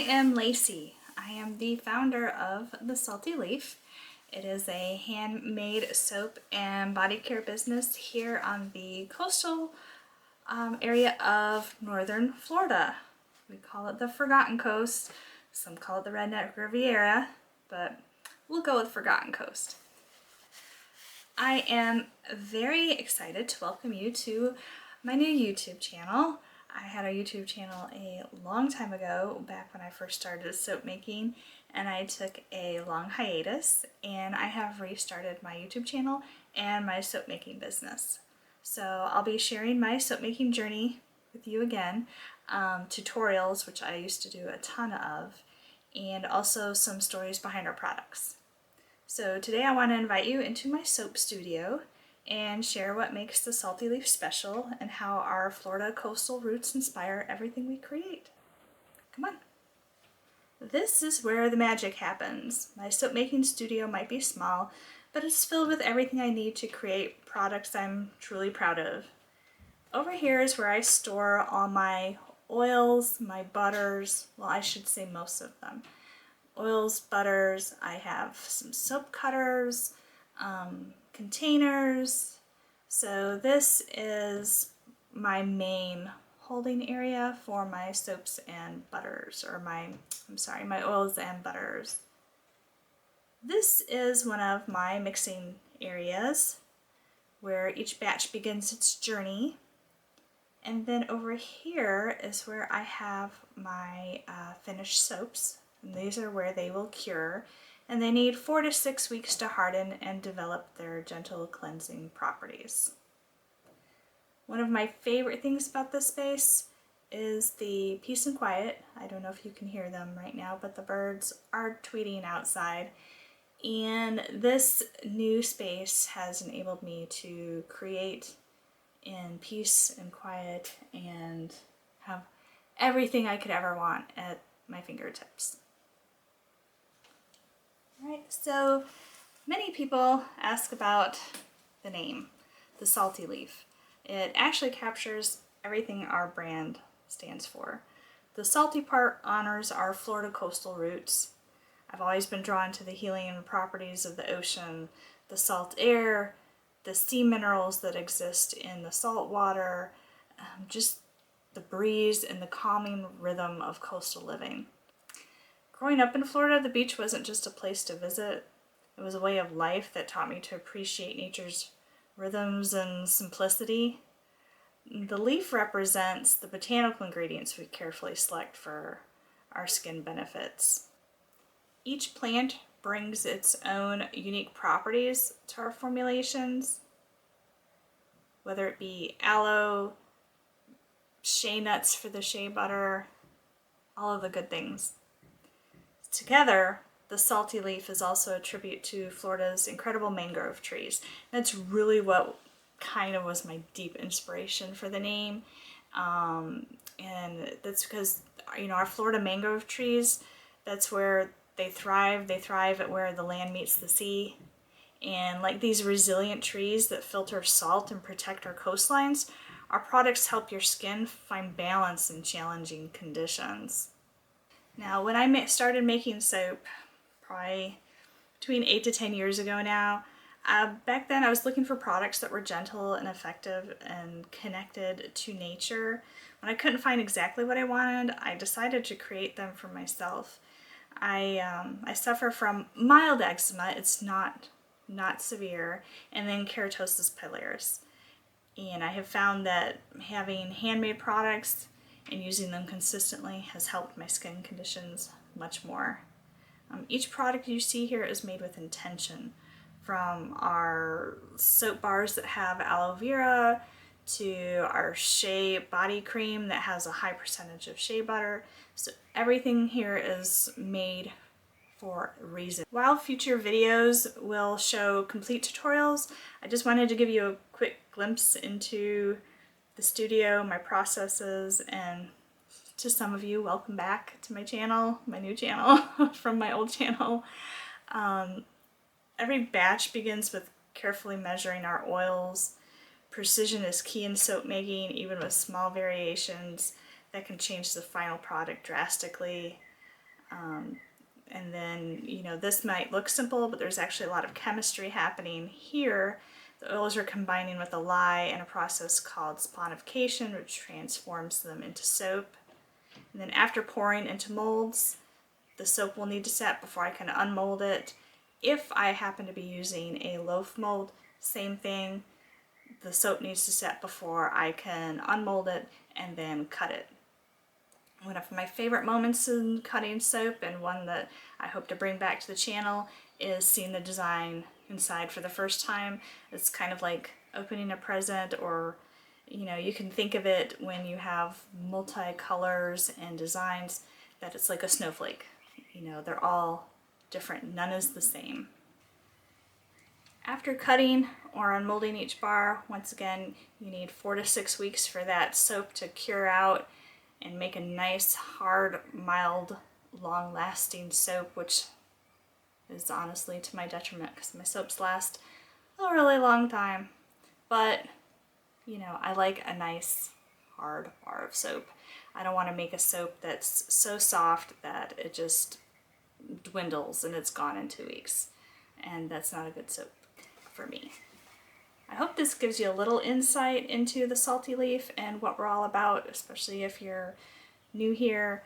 am Lacey. I am the founder of The Salty Leaf. It is a handmade soap and body care business here on the coastal area of northern Florida. We call it the Forgotten Coast. Some call it the Redneck Riviera, but we'll go with Forgotten Coast. I am very excited to welcome you to my new YouTube channel. I had a YouTube channel a long time ago, back when I first started soap making, and I took a long hiatus, and I have restarted my YouTube channel and my soap making business. So I'll be sharing my soap making journey with you again, tutorials, which I used to do a ton of, and also some stories behind our products. So today I want to invite you into my soap studio and share what makes the Salty Leaf special and how our Florida coastal roots inspire everything we create. Come on. This is where the magic happens. My soap making studio might be small, but it's filled with everything I need to create products I'm truly proud of. Over here is where I store all my oils, my butters, well, I should say most of them. Oils, butters, I have some soap cutters, containers. So this is my main holding area for my soaps and butters, or my oils and butters. This is one of my mixing areas where each batch begins its journey. And then over here is where I have my finished soaps. And these are where they will cure, and they need 4 to 6 weeks to harden and develop their gentle cleansing properties. One of my favorite things about this space is the peace and quiet. I don't know if you can hear them right now, but the birds are tweeting outside. And this new space has enabled me to create in peace and quiet and have everything I could ever want at my fingertips. Alright, so many people ask about the name, the Salty Leaf. It actually captures everything our brand stands for. The salty part honors our Florida coastal roots. I've always been drawn to the healing properties of the ocean, the salt air, the sea minerals that exist in the salt water, just the breeze and the calming rhythm of coastal living. Growing up in Florida, the beach wasn't just a place to visit. It was a way of life that taught me to appreciate nature's rhythms and simplicity. The leaf represents the botanical ingredients we carefully select for our skin benefits. Each plant brings its own unique properties to our formulations, whether it be aloe, shea nuts for the shea butter, all of the good things. Together, the Salty Leaf is also a tribute to Florida's incredible mangrove trees. That's really what kind of was my deep inspiration for the name. And that's because, our Florida mangrove trees, that's where they thrive. They thrive at where the land meets the sea. And like these resilient trees that filter salt and protect our coastlines, our products help your skin find balance in challenging conditions. Now, when I started making soap, probably between 8 to 10 years ago now, back then I was looking for products that were gentle and effective and connected to nature. When I couldn't find exactly what I wanted, I decided to create them for myself. I suffer from mild eczema. It's not severe, and then keratosis pilaris. And I have found that having handmade products and using them consistently has helped my skin conditions much more. Each product you see here is made with intention, from our soap bars that have aloe vera to our shea body cream that has a high percentage of shea butter. So everything here is made for a reason. While future videos will show complete tutorials, I just wanted to give you a quick glimpse into the studio, my processes, and to some of you, welcome back to my channel, my new channel from my old channel. Every batch begins with carefully measuring our oils. Precision is key in soap making, even with small variations that can change the final product drastically. And then, you know, this might look simple, but there's actually a lot of chemistry happening here. The oils are combining with a lye in a process called sponification, which transforms them into soap. And then after pouring into molds, the soap will need to set before I can unmold it. If I happen to be using a loaf mold, same thing. The soap needs to set before I can unmold it and then cut it. One of my favorite moments in cutting soap, and one that I hope to bring back to the channel, is seeing the design inside for the first time. It's kind of like opening a present, or you know, you can think of it when you have multi-colors and designs, that it's like a snowflake. You know, they're all different, none is the same. After cutting or unmolding each bar, once again, you need 4 to 6 weeks for that soap to cure out and make a nice, hard, mild, long-lasting soap, which is honestly to my detriment because my soaps last a really long time. But, you know, I like a nice, hard bar of soap. I don't want to make a soap that's so soft that it just dwindles and it's gone in 2 weeks. And that's not a good soap for me. I hope this gives you a little insight into the Salty Leaf and what we're all about, especially if you're new here.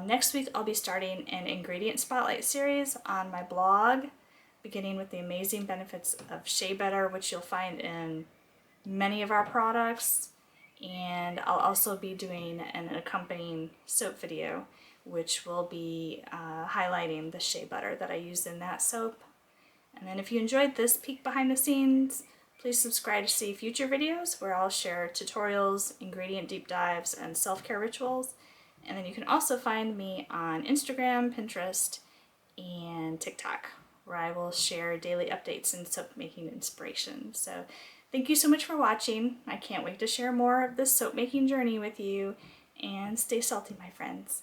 Next week I'll be starting an ingredient spotlight series on my blog, beginning with the amazing benefits of shea butter, which you'll find in many of our products. And I'll also be doing an accompanying soap video, which will be highlighting the shea butter that I use in that soap. And then if you enjoyed this peek behind the scenes, please subscribe to see future videos where I'll share tutorials, ingredient deep dives, and self-care rituals. And then you can also find me on Instagram, Pinterest, and TikTok, where I will share daily updates and soap making inspiration. So thank you so much for watching. I can't wait to share more of this soap making journey with you, and stay salty, my friends.